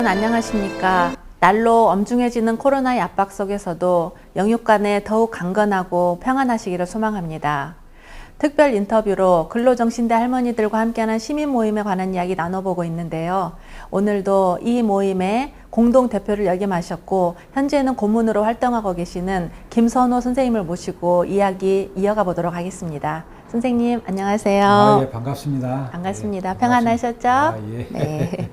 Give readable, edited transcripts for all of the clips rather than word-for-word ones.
여러분 안녕하십니까? 날로 엄중해지는 코로나의 압박 속에서도 영육간에 더욱 강건하고 평안하시기를 소망합니다. 특별 인터뷰로 근로정신대 할머니들과 함께하는 시민 모임에 관한 이야기 나눠보고 있는데요. 오늘도 이 모임의 공동 대표를 역임하셨고 현재는 고문으로 활동하고 계시는 김선호 선생님을 모시고 이야기 이어가 보도록 하겠습니다. 선생님 안녕하세요. 예, 반갑습니다. 반갑습니다. 예, 평안하셨죠? 예. 네.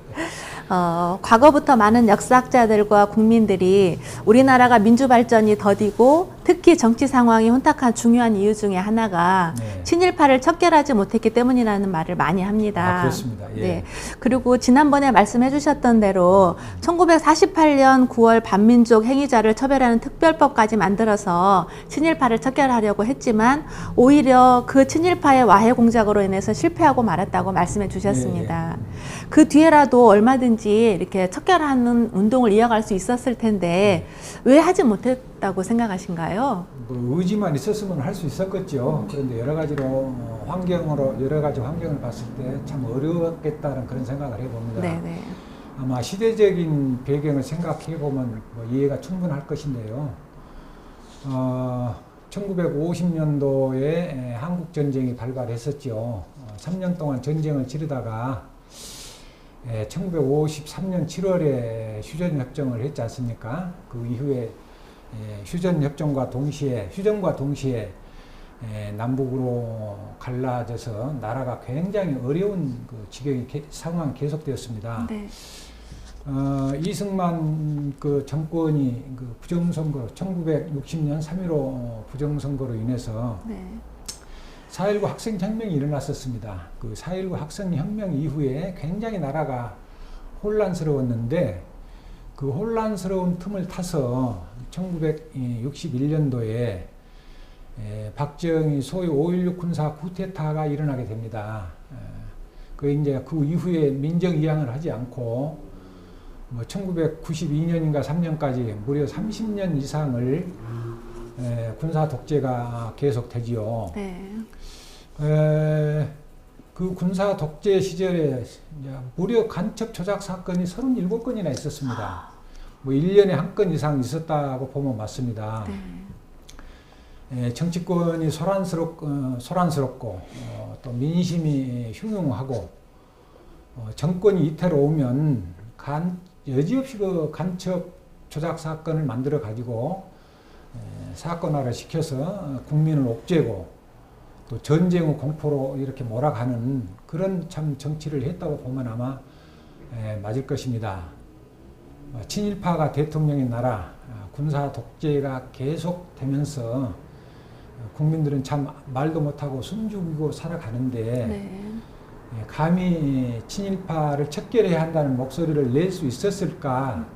과거부터 많은 역사학자들과 국민들이 우리나라가 민주발전이 더디고 특히 정치 상황이 혼탁한 중요한 이유 중에 하나가 네. 친일파를 척결하지 못했기 때문이라는 말을 많이 합니다. 그렇습니다. 예. 네. 그리고 지난번에 말씀해 주셨던 대로 1948년 9월 반민족 행위자를 처벌하는 특별법까지 만들어서 친일파를 척결하려고 했지만 오히려 그 친일파의 와해 공작으로 인해서 실패하고 말았다고 말씀해 주셨습니다. 그 뒤에라도 얼마든지 이렇게 척결하는 운동을 이어갈 수 있었을 텐데 왜 하지 못했다고 생각하신가요? 뭐 의지만 있었으면 할 수 있었겠죠. 그런데 여러 가지로 여러 가지 환경을 봤을 때 참 어려웠겠다는 그런 생각을 해봅니다. 네네. 아마 시대적인 배경을 생각해 보면 뭐 이해가 충분할 것인데요. 1950년도에 한국 전쟁이 발발했었죠. 3년 동안 전쟁을 치르다가 1953년 7월에 휴전협정을 했지 않습니까? 그 이후에 휴전과 동시에 남북으로 갈라져서 나라가 굉장히 어려운 그 지경이 상황이 계속되었습니다. 네. 이승만 그 정권이 그 부정선거로 1960년 3.15 부정선거로 인해서 네. 4.19 학생혁명이 일어났었습니다. 그 4.19 학생혁명 이후에 굉장히 나라가 혼란스러웠는데 그 혼란스러운 틈을 타서 1961년도에 박정희 소위 5.16 군사 쿠데타가 일어나게 됩니다. 그 이후에 민정이양을 하지 않고 1992년인가 3년까지 무려 30년 이상을 군사 독재가 계속되지요. 네. 그 군사 독재 시절에 무려 간첩 조작 사건이 37건이나 있었습니다. 뭐 1년에 한 건 이상 있었다고 보면 맞습니다. 네. 정치권이 소란스럽고 또 민심이 흉흉하고 정권이 이태로우면 여지없이 그 간첩 조작 사건을 만들어 가지고 사건화를 시켜서 국민을 옥죄고 또 전쟁 후 공포로 이렇게 몰아가는 그런 참 정치를 했다고 보면 아마 맞을 것입니다. 친일파가 대통령인 나라, 군사 독재가 계속되면서 국민들은 참 말도 못하고 숨죽이고 살아가는데 네. 감히 친일파를 척결해야 한다는 목소리를 낼 수 있었을까?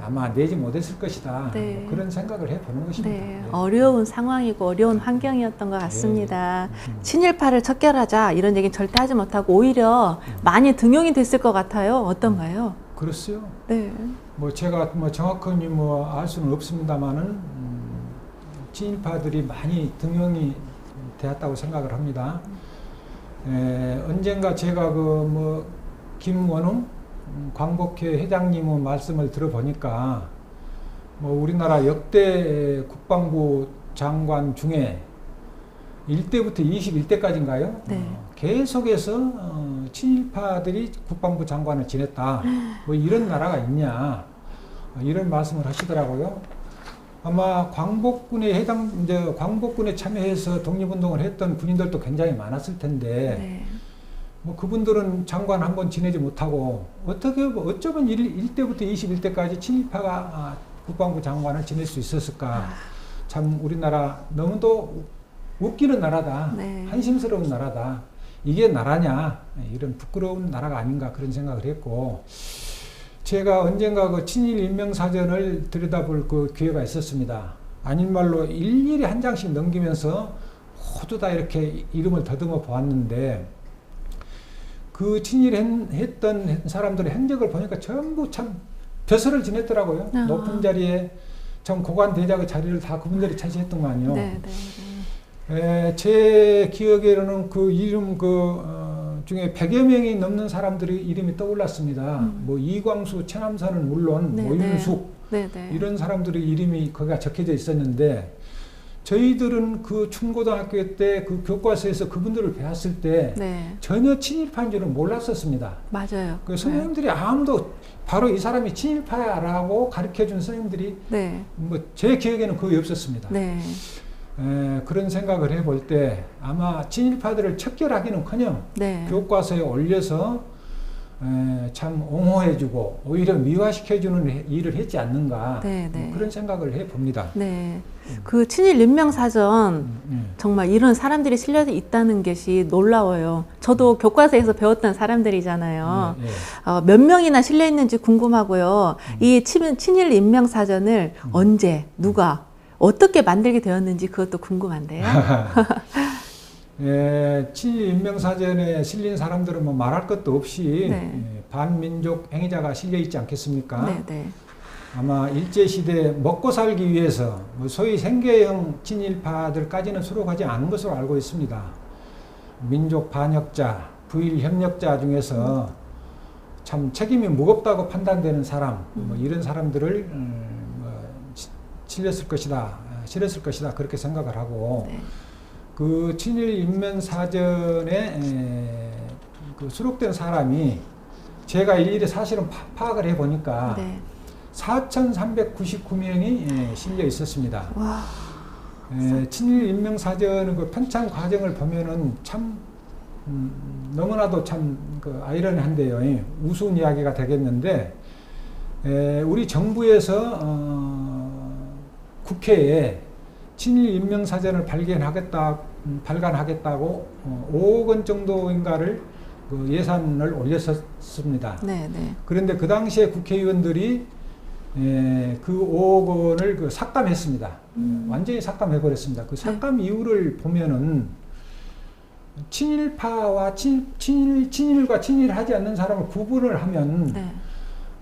아마 내지 못했을 것이다. 네. 그런 생각을 해보는 것입니다. 네. 어려운 상황이고 어려운 환경이었던 것 같습니다. 친일파를 척결하자 이런 얘기는 절대 하지 못하고 오히려 많이 등용이 됐을 것 같아요. 어떤가요? 그렇어요. 네. 뭐 제가 정확히 알 수는 없습니다만은 친일파들이 많이 등용이 되었다고 생각을 합니다. 언젠가 제가 김원웅 광복회 회장님의 말씀을 들어보니까 우리나라 역대 국방부 장관 중에 1대부터 21대까지인가요? 네. 계속해서 친일파들이 국방부 장관을 지냈다. 이런 나라가 있냐? 이런 말씀을 하시더라고요. 아마 광복군에 참여해서 독립운동을 했던 군인들도 굉장히 많았을 텐데, 네. 그분들은 장관 한 번 지내지 못하고, 어쩌면 1대부터 21대까지 친일파가 국방부 장관을 지낼 수 있었을까. 참, 우리나라 너무도 웃기는 나라다. 네. 한심스러운 나라다. 이게 나라냐. 이런 부끄러운 나라가 아닌가 그런 생각을 했고, 제가 언젠가 그 친일 인명사전을 들여다볼 그 기회가 있었습니다. 아닌 말로 일일이 한 장씩 넘기면서 모두 다 이렇게 이름을 더듬어 보았는데 그 친일했던 사람들의 행적을 보니까 전부 참 벼슬을 지냈더라고요. 높은 자리에 참 고관 대작의 자리를 다 그분들이 차지했던 거 아니에요. 네, 네, 네. 제 기억에는 그 이름 중에 100여 명이 넘는 사람들이 이름이 떠올랐습니다. 뭐 이광수, 최남선은 물론 네, 모윤숙 네, 네. 이런 사람들의 이름이 거기가 적혀져 있었는데 저희들은 그 중고등학교 때 그 교과서에서 그분들을 배웠을 때 네. 전혀 친일파인 줄은 몰랐었습니다. 맞아요. 그 선생님들이 아무도 바로 이 사람이 친일파야라고 가르쳐준 선생님들이 네. 뭐 제 기억에는 거의 없었습니다. 네. 그런 생각을 해볼 때 아마 친일파들을 척결하기는커녕 네. 교과서에 올려서 참 옹호해주고 오히려 미화시켜주는 일을 했지 않는가 네, 네. 그런 생각을 해봅니다. 네. 그 친일 인명사전 정말 이런 사람들이 실려 있다는 것이 놀라워요. 저도 교과서에서 배웠던 사람들이잖아요. 예, 예. 몇 명이나 실려 있는지 궁금하고요. 이 친일 인명사전을 언제, 누가, 어떻게 만들게 되었는지 그것도 궁금한데요. 친일 인명사전에 실린 사람들은 뭐 말할 것도 없이 네. 반민족 행위자가 실려 있지 않겠습니까? 네, 네. 아마 일제시대 먹고 살기 위해서 뭐 소위 생계형 친일파들까지는 수록하지 않은 것으로 알고 있습니다. 민족 반역자, 부일 협력자 중에서 참 책임이 무겁다고 판단되는 사람, 뭐 이런 사람들을 실렸을 것이다 그렇게 생각을 하고 네. 그 친일 인명사전에 그 수록된 사람이 제가 일일이 사실은 파악을 해보니까 네. 4,399명이 실려 있었습니다. 와. 친일 인명사전의 그 편찬 과정을 보면은 참 너무나도 참 그 아이러니한데요. 우스운 이야기가 되겠는데 우리 정부에서 국회에 친일 인명사전을 발간하겠다고 5억 원 정도인가를 그 예산을 올렸었습니다. 네, 네. 그런데 그 당시에 국회의원들이 그 5억 원을 그 삭감했습니다. 완전히 삭감해버렸습니다. 그 삭감 이유를 보면은 친일파와 친일과 친일하지 않는 사람을 구분을 하면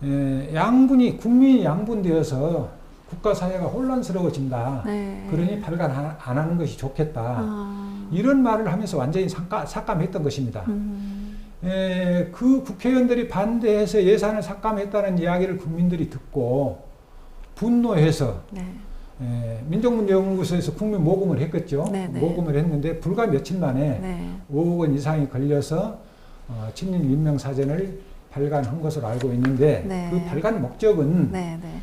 네. 양분이 국민이 양분되어서 국가 사회가 혼란스러워진다. 네. 그러니 발간 안 하는 것이 좋겠다. 이런 말을 하면서 완전히 삭감했던 것입니다. 그 국회의원들이 반대해서 예산을 삭감했다는 이야기를 국민들이 듣고 분노해서 네. 민족문제연구소에서 국민 모금을 했겠죠. 네, 네. 모금을 했는데 불과 며칠 만에 네. 5억 원 이상이 걸려서 친일 인명사전을 발간한 것으로 알고 있는데 네. 그 발간 목적은 네, 네.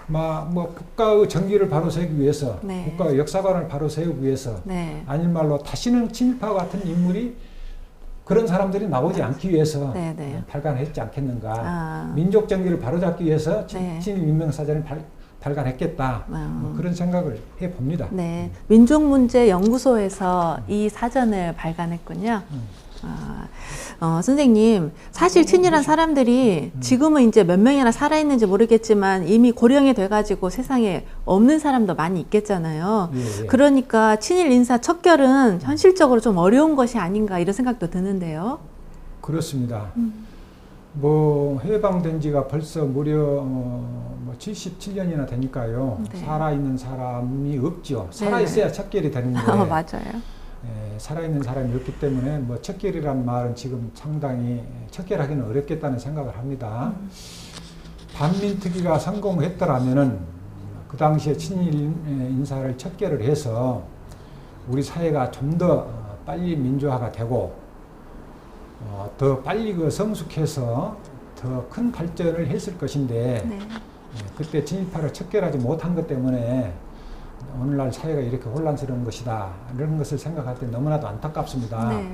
뭐 국가의 정기를 바로 세우기 위해서, 네. 국가의 역사관을 바로 세우기 위해서, 네. 아닌 말로 다시는 친일파 같은 인물이 그런 사람들이 나오지 않기 위해서 네, 네. 발간했지 않겠는가. 민족 정기를 바로잡기 위해서 네. 친일 인명사전을 발간했겠다. 뭐 그런 생각을 해봅니다. 네. 민족문제연구소에서 이 사전을 발간했군요. 선생님, 사실 친일한 사람들이 지금은 이제 몇 명이나 살아있는지 모르겠지만 이미 고령이 돼가지고 세상에 없는 사람도 많이 있겠잖아요. 예, 예. 그러니까 친일 인사 척결은 현실적으로 좀 어려운 것이 아닌가 이런 생각도 드는데요. 그렇습니다. 뭐 해방된 지가 벌써 무려 뭐 77년이나 되니까요. 네. 살아있는 사람이 없죠. 살아있어야 척결이 되는데 맞아요. 살아있는 사람이 없기 때문에 뭐 척결이란 말은 지금 상당히 척결하기는 어렵겠다는 생각을 합니다. 반민특위가 성공했더라면은 그 당시에 친일 인사를 척결을 해서 우리 사회가 좀 더 빨리 민주화가 되고 더 빨리 그 성숙해서 더 큰 발전을 했을 것인데 네. 그때 친일파를 척결하지 못한 것 때문에 오늘날 사회가 이렇게 혼란스러운 것이다. 이런 것을 생각할 때 너무나도 안타깝습니다. 네,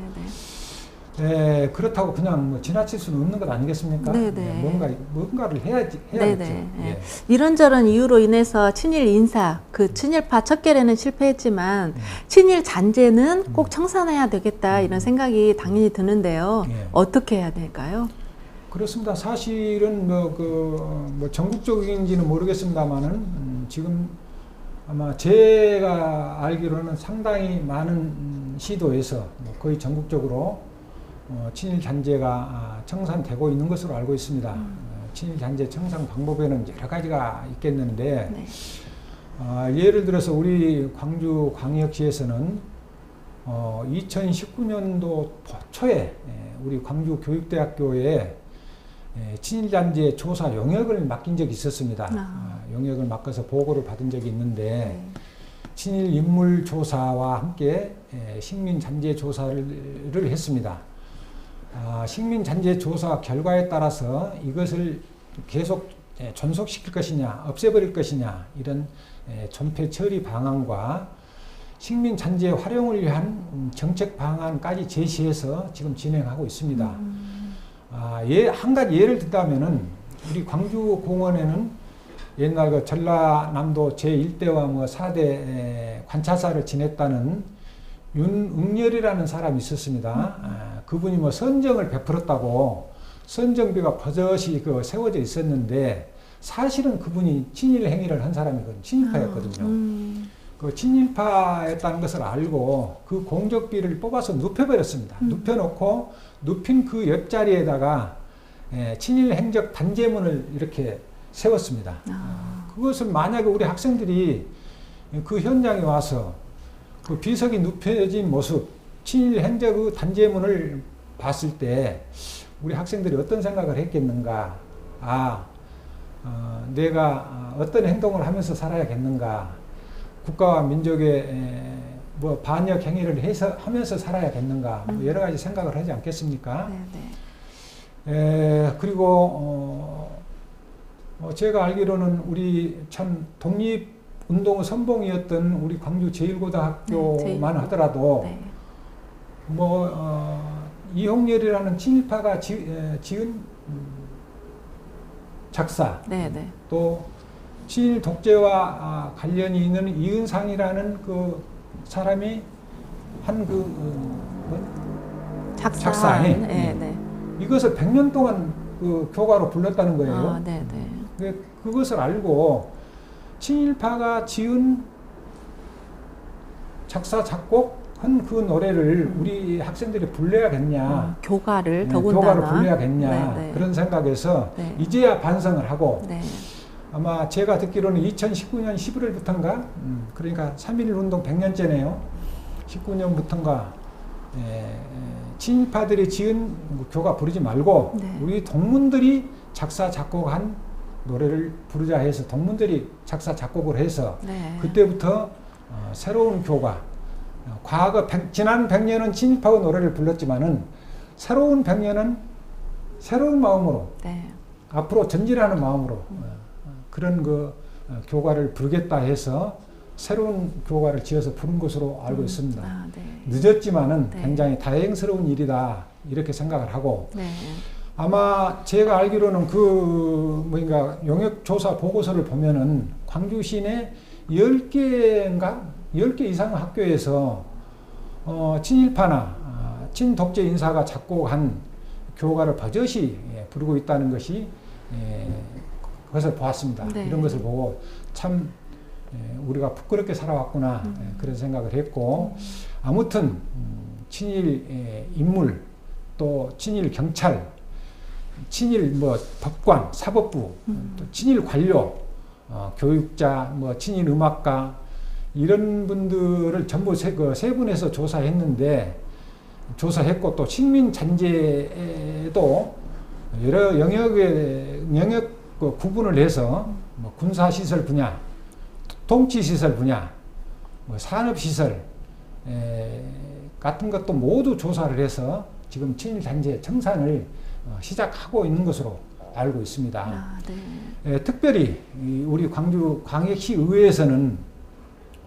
네. 그렇다고 그냥 뭐 지나칠 수는 없는 것 아니겠습니까? 네, 네. 뭔가를 해야겠죠. 네, 네. 이런저런 이유로 인해서 친일 인사, 그 친일파 척결에는 실패했지만 친일 잔재는 꼭 청산해야 되겠다 이런 생각이 당연히 드는데요. 어떻게 해야 될까요? 그렇습니다. 사실은 뭐 전국적인지는 모르겠습니다만은 지금 아마 제가 알기로는 상당히 많은 시도에서 거의 전국적으로 친일 잔재가 청산되고 있는 것으로 알고 있습니다. 친일 잔재 청산 방법에는 여러 가지가 있겠는데 네. 예를 들어서 우리 광주 광역시에서는 2019년도 초에 우리 광주교육대학교에 친일잔재 조사 용역을 맡긴 적이 있었습니다. 용역을 맡아서 보고를 받은 적이 있는데 친일 인물 조사와 함께 식민잔재 조사를 했습니다. 식민잔재 조사 결과에 따라서 이것을 계속 존속시킬 것이냐 없애버릴 것이냐 이런 존폐 처리 방안과 식민잔재 활용을 위한 정책 방안까지 제시해서 지금 진행하고 있습니다. 한 가지 예를 든다면은 우리 광주공원에는 옛날 그 전라남도 제1대와 뭐 4대 관찰사를 지냈다는 윤응렬이라는 사람이 있었습니다. 그분이 뭐 선정을 베풀었다고 선정비가 버젓이 세워져 있었는데 사실은 그분이 친일 행위를 한 사람이거든요. 친일파였거든요. 그 친일파였다는 것을 알고 그 공적비를 뽑아서 눕혀버렸습니다. 눕혀놓고 눕힌 그 옆자리에다가 친일 행적 단죄문을 이렇게 세웠습니다. 그것을 만약에 우리 학생들이 그 현장에 와서 그 비석이 눕혀진 모습, 친일 행적 그 단죄문을 봤을 때 우리 학생들이 어떤 생각을 했겠는가? 내가 어떤 행동을 하면서 살아야겠는가? 국가와 민족의 뭐 반역 행위를 하면서 살아야겠는가? 뭐 여러 가지 생각을 하지 않겠습니까? 그리고 제가 알기로는 우리 참 독립운동의 선봉이었던 우리 광주 제1고등학교만 하더라도 이홍렬이라는 친일파가 지은 작사 또 친일 독재와 관련이 있는 이은상이라는 그 사람이 한 작사에 이것을 100년 동안 그 교과로 불렀다는 거예요. 그것을 알고 친일파가 지은 작사 작곡한 그 노래를 우리 학생들이 불러야겠냐, 교가를 교가를 불러야겠냐 그런 생각에서 이제야 반성을 하고 아마 제가 듣기로는 2019년 11월부터인가 그러니까 3.1 운동 100년째네요. 19년부터인가 친일파들이 지은 교가 부르지 말고 우리 동문들이 작사 작곡한 노래를 부르자 해서 동문들이 작사 작곡을 해서 그때부터 새로운 교가 과거 지난 100년은 친일파의 노래를 불렀지만은 새로운 100년은 새로운 마음으로 앞으로 전진하는 마음으로 그런 교가를 부르겠다 해서 새로운 교가를 지어서 부른 것으로 알고 있습니다. 늦었지만은 굉장히 다행스러운 일이다 이렇게 생각을 하고 아마 제가 알기로는 용역조사 보고서를 보면은 광주시 내 10개인가 10개 이상 학교에서 친일파나 친독재 인사가 작곡한 교가를 버젓이 부르고 있다는 것이 그것을 보았습니다. 이런 것을 보고 참 우리가 부끄럽게 살아왔구나 그런 생각을 했고 아무튼 친일 인물 또 친일 경찰 친일 법관 사법부 또 친일 관료 교육자 친일 음악가 이런 분들을 전부 세 분에서 조사했고 또 식민 잔재도 여러 영역 구분을 해서 군사시설 분야, 통치시설 분야, 산업시설 같은 것도 모두 조사를 해서 지금 친일잔재 청산을 시작하고 있는 것으로 알고 있습니다. 특별히 우리 광주 광역시 의회에서는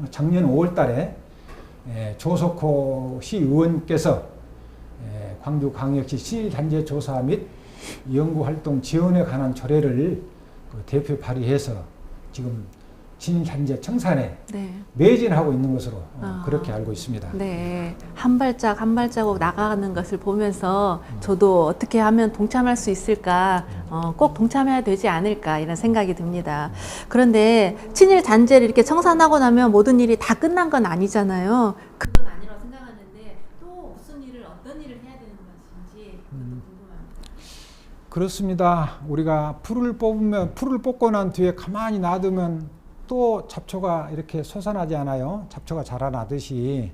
작년 5월 달에 조석호 시의원께서 광주 광역시 친일잔재 조사 및 연구활동 지원에 관한 조례를 대표 발의해서 지금 친일잔재 청산에 매진하고 있는 것으로 그렇게 알고 있습니다. 한 발짝 한 발자국 나가는 것을 보면서 저도 어떻게 하면 동참할 수 있을까, 꼭 동참해야 되지 않을까 이런 생각이 듭니다. 그런데 친일잔재를 이렇게 청산하고 나면 모든 일이 다 끝난 건 아니잖아요. 그건 아니라고 생각하는데 또 무슨 일을 어떤 일을 해야 되는 것인지 궁금합니다. 그렇습니다. 우리가 풀을 뽑고 난 뒤에 가만히 놔두면 또 잡초가 이렇게 솟아나지 않아요. 잡초가 자라나듯이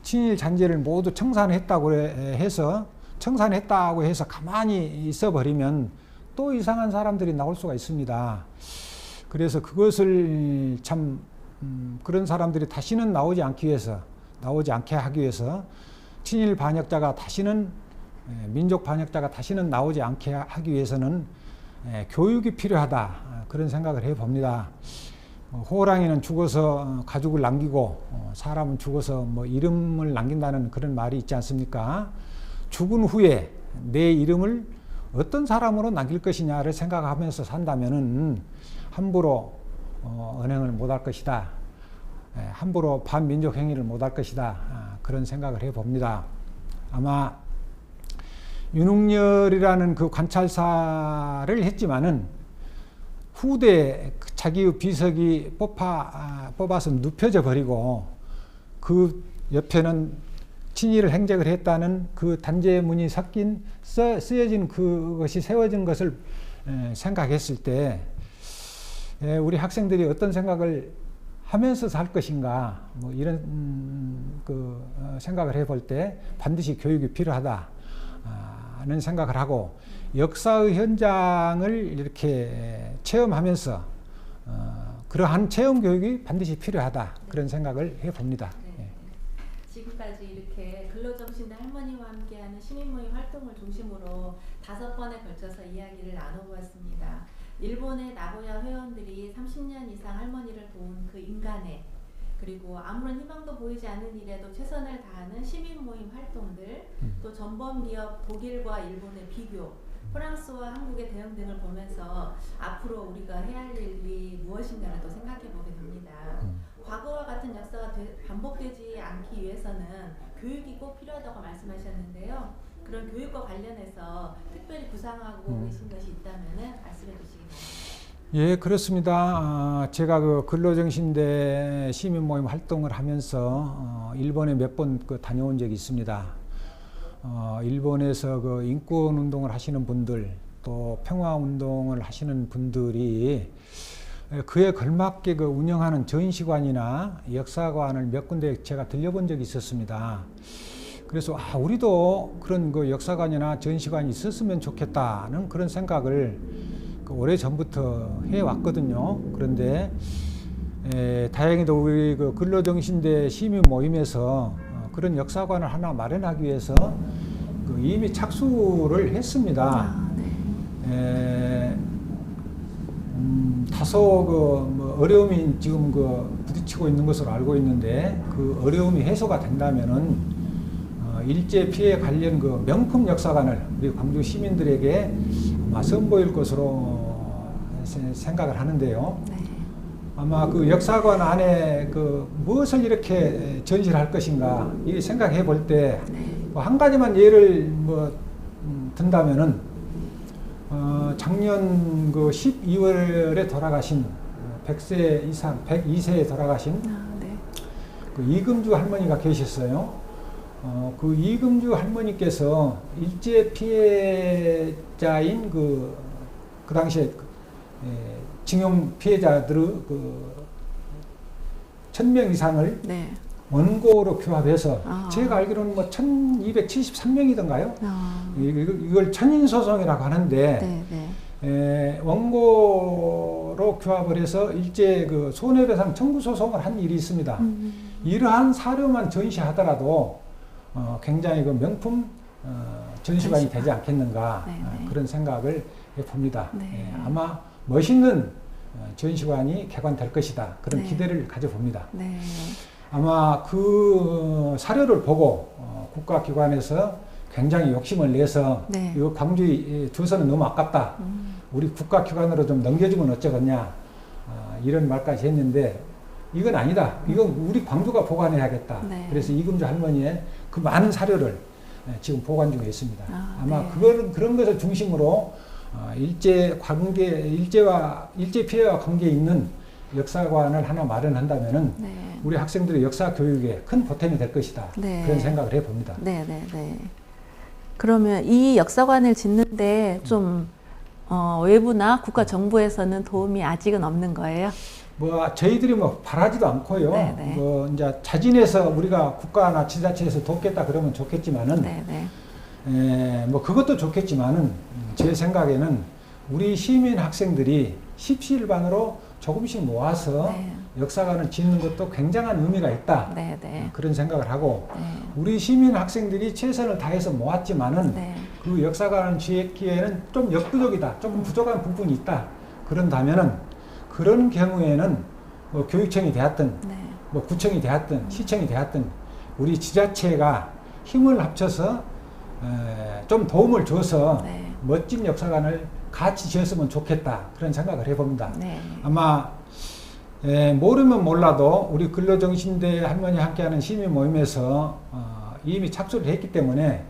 친일 잔재를 모두 청산했다고 해서 청산했다고 해서 가만히 있어 버리면 또 이상한 사람들이 나올 수가 있습니다. 그래서 그것을 참 그런 사람들이 다시는 나오지 않게 하기 위해서 친일 반역자가 다시는 민족 반역자가 다시는 나오지 않게 하기 위해서는 교육이 필요하다, 그런 생각을 해봅니다. 호랑이는 죽어서 가죽을 남기고 사람은 죽어서 뭐 이름을 남긴다는 그런 말이 있지 않습니까? 죽은 후에 내 이름을 어떤 사람으로 남길 것이냐를 생각하면서 산다면은 함부로 언행을 못할 것이다. 함부로 반민족 행위를 못할 것이다. 그런 생각을 해봅니다. 아마 윤석열이라는 그 관찰사를 했지만은 후대 자기의 비석이 뽑아서 눕혀져 버리고 그 옆에는 친일을 행적을 했다는 그 단죄문이 쓰여진 그것이 세워진 것을 생각했을 때 우리 학생들이 어떤 생각을 하면서 살 것인가, 뭐 이런 생각을 해볼 때 반드시 교육이 필요하다 하는 생각을 하고, 역사의 현장을 이렇게 체험하면서 그러한 체험 교육이 반드시 필요하다, 그런 생각을 해봅니다. 네. 지금까지 이렇게 근로정신대 할머니와 함께하는 시민모임 활동을 중심으로 5번에 걸쳐서 이야기를 나눠보았습니다. 일본의 나고야 회원들이 30년 이상 할머니를 도운 그 인간애, 그리고 아무런 희망도 보이지 않는 일에도 최선을 다하는 시민모임 활동들, 또 전범기업 독일과 일본의 비교, 프랑스와 한국의 대응 등을 보면서 앞으로 우리가 해야 할 일이 무엇인가를 또 생각해 보게 됩니다. 과거와 같은 역사가 반복되지 않기 위해서는 교육이 꼭 필요하다고 말씀하셨는데요. 그런 교육과 관련해서 특별히 구상하고 계신 것이 있다면 말씀해 주시기 바랍니다. 예, 그렇습니다. 제가 그 근로정신대 시민모임 활동을 하면서 일본에 몇 번 다녀온 적이 있습니다. 일본에서 그 인권운동을 하시는 분들, 또 평화운동을 하시는 분들이 그에 걸맞게 그 운영하는 전시관이나 역사관을 몇 군데 제가 들려본 적이 있었습니다. 그래서 우리도 그런 그 역사관이나 전시관이 있었으면 좋겠다는 그런 생각을 오래 전부터 해왔거든요. 그런데 다행히도 우리 그 근로정신대 시민 모임에서 그런 역사관을 하나 마련하기 위해서 이미 착수를 했습니다. 다소 뭐 어려움이 지금 부딪히고 있는 것으로 알고 있는데, 그 어려움이 해소가 된다면은 일제 피해 관련 그 명품 역사관을 우리 광주 시민들에게 선보일 것으로 생각을 하는데요. 아마 그 역사관 안에 무엇을 이렇게 전시를 할 것인가, 이 생각해 볼 때 한 가지만 예를 든다면은 작년 12월에 돌아가신 100세 이상 102세에 돌아가신 그 이금주 할머니가 계셨어요. 그 이금주 할머니께서 일제 피해자인 그 당시에 징용 피해자들의 1000명 이상을 원고로 교합해서 제가 알기로는 1273명이던가요? 이걸 천인소송이라고 하는데 원고로 교합을 해서 일제 그 손해배상 청구 소송을 한 일이 있습니다. 이러한 사료만 전시하더라도 굉장히 그 명품 전시관이 되지 않겠는가, 그런 생각을 해봅니다. 아마 멋있는 전시관이 개관될 것이다, 그런 기대를 가져봅니다. 아마 그 사료를 보고 국가기관에서 굉장히 욕심을 내서 이거 광주에 줘서는 너무 아깝다, 우리 국가기관으로 좀 넘겨주면 어쩌겠냐, 이런 말까지 했는데 이건 아니다, 이건 우리 광주가 보관해야겠다. 그래서 이금주 할머니의 그 많은 사료를 지금 보관 중에 있습니다. 아마 그런 것을 중심으로 일제 피해와 관계 있는 역사관을 하나 마련한다면은 우리 학생들의 역사 교육에 큰 보탬이 될 것이다, 그런 생각을 해봅니다. 그러면 이 역사관을 짓는데 좀 외부나 국가 정부에서는 도움이 아직은 없는 거예요? 저희들이 바라지도 않고요. 이제 자진해서 우리가 국가나 지자체에서 돕겠다 그러면 좋겠지만은 뭐 그것도 좋겠지만은 제 생각에는 우리 시민 학생들이 십시일반으로 조금씩 모아서 네. 역사관을 짓는 것도 굉장한 의미가 있다. 네, 네. 그런 생각을 하고 네. 우리 시민 학생들이 최선을 다해서 모았지만은 네. 그 역사관을 짓기에는 좀 역부족이다. 조금 부족한 부분이 있다. 그런다면은 그런 경우에는 뭐 교육청이 되었든 네. 뭐 구청이 되었든 시청이 되었든 우리 지자체가 힘을 합쳐서 좀 도움을 줘서 네. 멋진 역사관을 같이 지었으면 좋겠다. 그런 생각을 해봅니다. 네. 아마 모르면 몰라도 우리 근로정신대 할머니 함께하는 시민 모임에서 이미 착수를 했기 때문에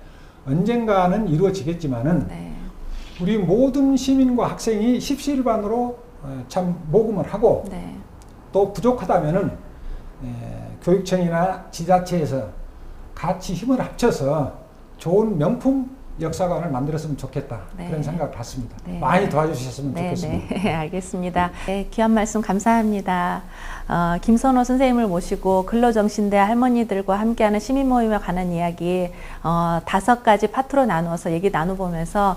언젠가는 이루어지겠지만은 네. 우리 모든 시민과 학생이 십시일반으로 참 모금을 하고 네. 또 부족하다면은 교육청이나 지자체에서 같이 힘을 합쳐서 좋은 명품 역사관을 만들었으면 좋겠다. 네. 그런 생각을 갖습니다. 네. 많이 도와주셨으면 네, 좋겠습니다. 네, 알겠습니다. 네, 귀한 말씀 감사합니다. 김선호 선생님을 모시고 근로정신대 할머니들과 함께하는 시민 모임에 관한 이야기 5가지 파트로 나누어서 얘기 나눠보면서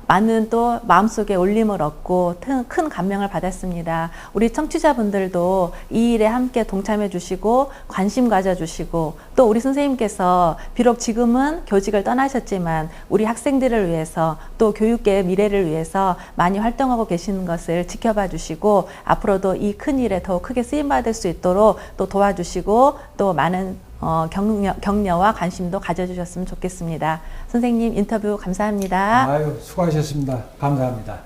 많은 또 마음속에 울림을 얻고 큰 감명을 받았습니다. 우리 청취자분들도 이 일에 함께 동참해 주시고 관심 가져 주시고 또 우리 선생님께서 비록 지금은 교직을 떠나셨지만 우리 학생들을 위해서 또 교육계의 미래를 위해서 많이 활동하고 계시는 것을 지켜봐 주시고 앞으로도 이 큰 일에 더 크게 쓰임받을 수 있도록 또 도와주시고 또 많은 격려와 관심도 가져주셨으면 좋겠습니다. 선생님 인터뷰 감사합니다. 아유, 수고하셨습니다. 감사합니다.